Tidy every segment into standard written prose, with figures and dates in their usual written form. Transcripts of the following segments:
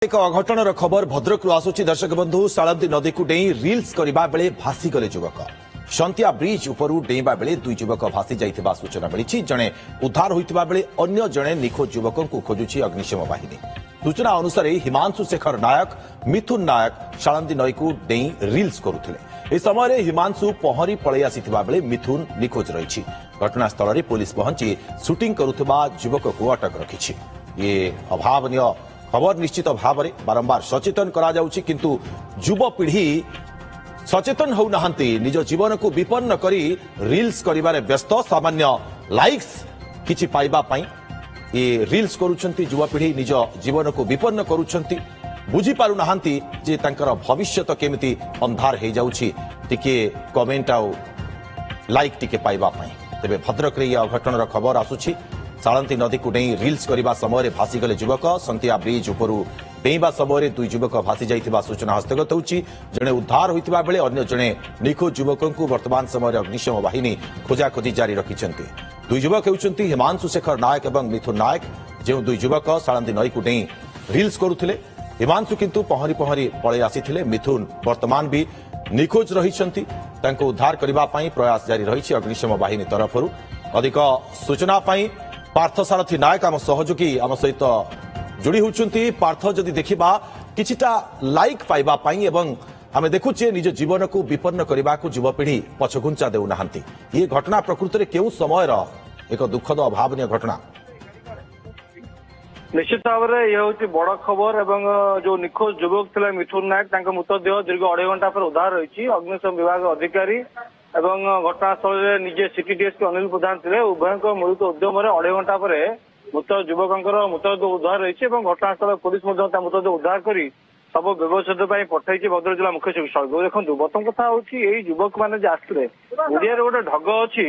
एक अघटनर खबर भद्रक आसूची दर्शक बंधु साळंदी नदी को डेई रिल्स करबा बेले भासी गले युवक सन्तिया ब्रिज उपरू डेइबा बेले दुई युवक भासी जाइथिबा सूचना मिली जड़े उद्धार होइतिबा बेले अन्य जड़े निखोज युवक को खोजुची अग्निशम बाहिनी सूचना अनुसार हिमांशु शेखर नायक मिथुन नायक साळंदी नई को डेई रिल्स करुथिले इस समय हिमांशु पहरी पळै आसीथिबा बेले मिथुन निखोज रहिछि घटनास्थल रे पुलिस पहुंची शूटिंग करुथिबा युवक को अटक रखिछि ये अभावनीय खबर निश्चित भाव में बारंबार सचेतन करा जाउछि किंतु युवपीढ़ी सचेतन हो नहांती निज जीवन को विपन्न करी रील्स करिबारे व्यस्त सामान्य लाइक्स किछि पाइबा पई ये रील्स करूछंती युवपीढ़ी निज जीवन को विपन्न करूछंती बुझी पारु नहांती जे तांकर भविष्यत केमिति अंधार हे जाउछि टिके कमेंट आउ लाइक टिके पाइबा पई तेबे भद्रक रे ये घटनार खबर आसुछि साळंदी नदी को डेई रिल्स करबा समय भासीगले युवक सन्तिया ब्रिज उपरू डेइबा समय दुई युवक भासी जाइथिबा सूचना हस्तगत होउछि जणे उद्धार होइतिबा बेले अन्य जणे निखोज युवकों को वर्तमान समय अग्निशम बाहिनी खोजाखोजी जारी रखिछन्ति दुई युवक हेउछन्ति हिमांशु शेखर नायक एवं मिथुन नायक जे दुई युवक साळंदी नई को डेई रिल्स करुथिले हिमांशु किंतु पहरी पहरी पळे आसीथिले मिथुन वर्तमान भी निखोज रहिछन्ति तांको उद्धार करबा पई प्रयास जारी रहिछि अग्निशम बाहिनी तरफरु अधिक सूचना पई पार्थसारथी नायक आम सहयोगी आम सहित जोड़ी होती पार्थ जदि देखा किछिटा लाइक पाइबा पाई एवं आम देखुचे निज जीवन को विपन्न करने को युवपीढ़ी पछघुंचा देना ये घटना प्रकृत में केउ समय एक दुखद अभावनीय घटना निश्चित भाव में यह हूँ बड़ खबर एवं जो निखोज युवक थे मिथुन नायक मृतदेह दीर्घ 2.5 घंटा पर उद्धार रही अग्निशम विभाग अधिकारी एवं घटनास्थल में निजे सिटी डीएसपी अनिल प्रधान थे उभय मिलित उद्यम 2.5 घंटा पर मृत युवक मृतदेह उद्धार रही घटनास्थल पुलिस मृतदेह उद्धार कर सब व्यवच्छेद पठाई भद्रक जिला मुख्य चिकित्सालय देखो प्रथम कथा हूँ युवक मैंने आसते ओडिया गोटे ढग अच्छी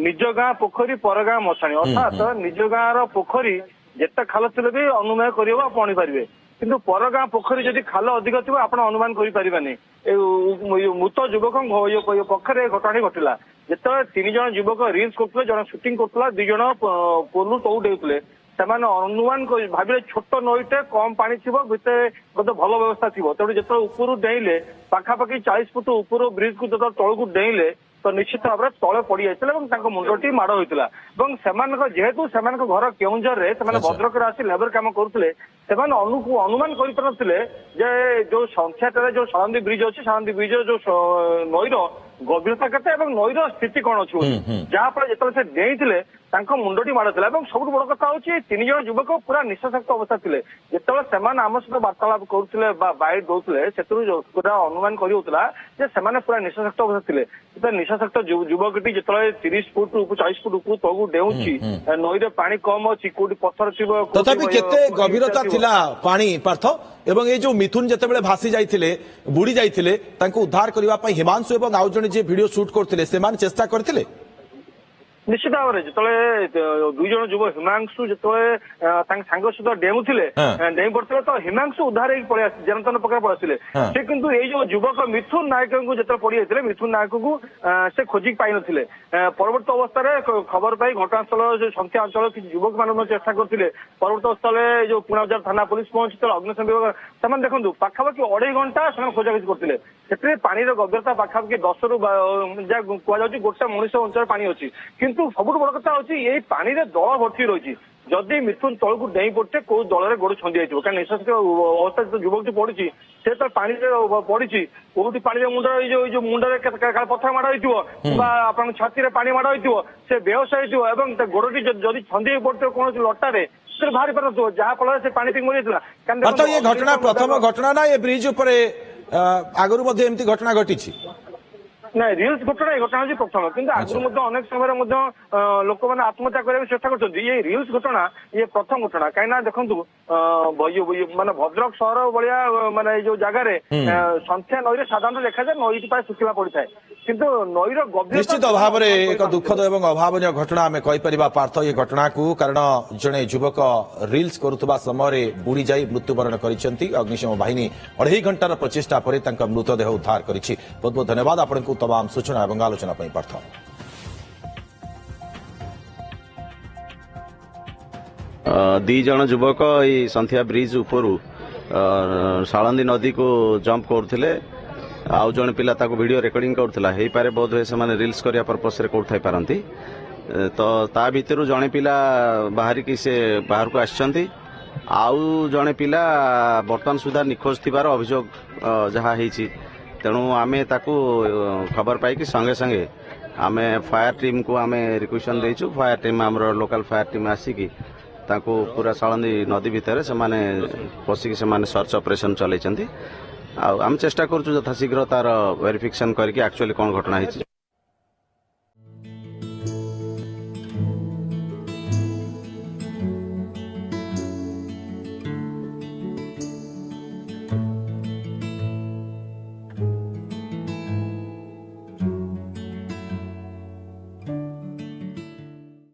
निज गाँ पोखरी पर गाँ मशाणी अर्थात निज गाँव पोखरी जेते खाल थे भी अनुमय कर पणी पारे किंतु पर गाँ पोखरी जदि खाल अधिक थी आप अनुमान करें मृत युवक पक्षे घटना घटला जिते 3 जन युवक रिल्स करते जन शूटिंग करता 2 जन पोलू तौ डेउले अनुमान भाविले छोट नईटे कम पानी थी भितर गोटे भल व्यवस्था थी तेणु जो ऊपर डेइले पाखापाखि 40 फुट ऊपर ब्रिज को जो तल को डेइले तो निश्चित भाव में तले पड़ जाता मुंडटी माड़ होता जेहेतु घर केउंझर भद्रक आसी लेबर काम करते अनुमान कर जो संख्या जो साळंदी ब्रिज अच्छी साळंदी ब्रिज जो नईर गभीरता के नईर स्थिति कौन अच्छी जहाँफल जो डेई मुंडटी माड़ था सब बड़ कथा हूँ 3 जन युवक पूरा निशाशक्त अवस्था थे जिते आम सहित वार्तालाप करुले बाइट दौले से पूरा अनुमान करा पूरा निशाशक्त अवस्था थे निशाशक्त युवकटी जो 30 फुट 40 फुट ऊपर तक डेउची नईरे पानी कम अच्छी कोटी पत्थर थी तथापि केते गभीरता थिला पानी पार्थ एवं ये जो मिथुन जिते भासी जाइथिले बुड़ी जाइथिले तांको उद्धार करबा पई हिमांशु एवं आउ जने जे वीडियो शूट करथिले सेमान चेष्टा करथिले निश्चित भाव में जो 2 जन युवक हिमांशु जो सांग सहित डेमुले डेई पड़ते तो हिमांशु उद्धार पड़े जनतन पकड़ पड़े से किंतु ये जो युवक मिथुन नायक को जो पड़ जाते मिथुन नायक को से खोजिक पाई नथिले परवर्त अवस्था खबर पाई घटनास्थल जो संख्या अंचल किसी युवक मान चेष्टा करते परवर्त अवस्था जो पुणाजार थाना पुलिस पहुंची अग्निशम विभाग से देखो पाखापाखि 2.5 घंटा से खोजाखोजी करते से पानी गभीरता पाखापाखि 10 रु कहुच्छी गोटे मनीष अंचल पानी अच्छी किंतु सबुठ बड़ कथा हूँ ये पानी दल भर्ती रही जदि मिथुन तल को डेई पड़े कौ दल गोड़ छंदी जाइए क्या निश्वास अवस्था जो युवक पड़ी से तो पानी पड़ी कौटी पानी मुंड जो मुंडे पथर माड़ हो छाती पानी माड़ हो से व्यवसाय हो गोड़टी जदि छंदी पड़े कौन लटारे बाहरी पार जहाँफल से पानी पिंग मर ये घटना प्रथम घटना ना ये ब्रिज उपर आगुरी एमती घटना घटी ना रिल्स घटना घटना हूँ प्रथम किंतु आगुरी अनेक समय लोक मैंने आत्महत्या करने चेष्टा कर ये रिल्स घटना ये प्रथम घटना कहीं देखु माने भद्रक सहर भाया माने जो जगार संख्या नई साधारण देखा जाए नई शुखला पड़ी था किंतु नईर गभीर निश्चित भाव में एक दुखद एवं अभावनीय घटना आम कहीपर पार्थ ये घटना को कारण जड़े युवक रिल्स करुवा समय बुड़ी जाई मृत्युवरण कर अग्निशम बाहिनी 2.5 घंटार प्रचेषा पर मृतदेह उद्धार कर बहुत बहुत धन्यवाद आपको तमाम सूचना और आलोचना पार्थ। दी जन युवक ये संथिया ब्रिज उपरू सालंदी नदी को जंप करथिले आउ जन पिला ताको वीडियो रिकॉर्डिंग करथिला हेई पारे बोध हे से माने रील्स करिया पर्पस रे करथाइ पारंती तो ता भितरु जने पिला बाहरी की से बाहर को आछंती आउ जने पिला वर्तमान सुधा निखोज थिबार अभियोग जहा हेछि तेणु आमे ताको खबर पाई कि संगे संगे आमे फायर टीम को आमे रिक्वेशन देइछु फायर टीम हमरो लोकल फायर टीम आसी ताको पूरा सालंदी नदी भितर से माने पसिक से माने सर्च ऑपरेशन चलै आम चेष्टा करूँ यथाशीघ्र तार वेरिफिकेशन करके एक्चुअली कौन घटना है।